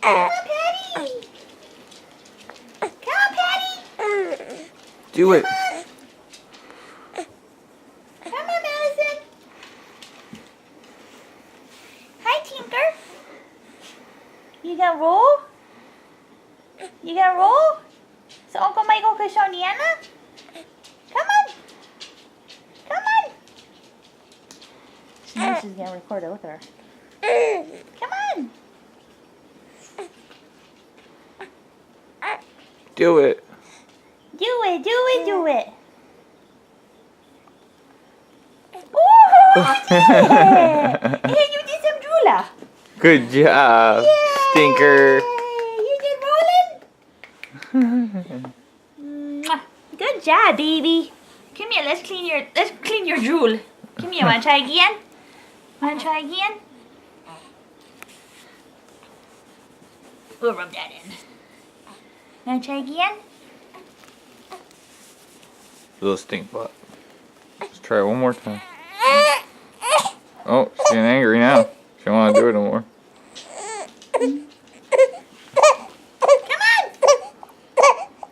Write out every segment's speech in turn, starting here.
Come on, Patty. Come on, Patty. Do it. Come on, Madison. Hi, Tinker. You gonna roll? You gonna roll? So Uncle Michael can show Nana? Come on. Come on. She knows she's gonna record it. Look at her. Come on. Do it. Do it, do it, do it. Ooh, did it. Hey, you did some droola. Good job, Stinker. You did rolling? Mwah. Good job, baby. Come here, let's clean your drool. Come here, wanna try again? Wanna try again? We'll rub that in. Wanna try again? Little stink butt. Let's try it one more time. Oh, she's getting angry now. She don't want to do it no more. Come on!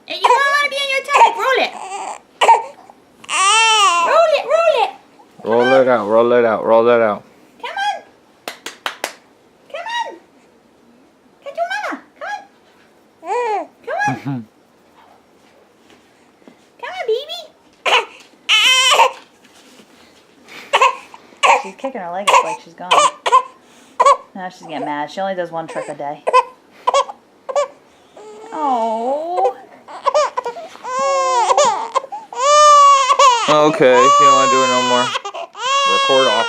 Hey, you don't want to be on your tummy. Roll it. Roll it, roll it. Roll it out, roll it out, roll it out. Come on. Come on. Come to Mama. Come on. Come on. Come on, baby. She's kicking her leg up like she's gone. Now she's getting mad. She only does one trick a day. Oh. Okay, you don't want to do it no more. Record off.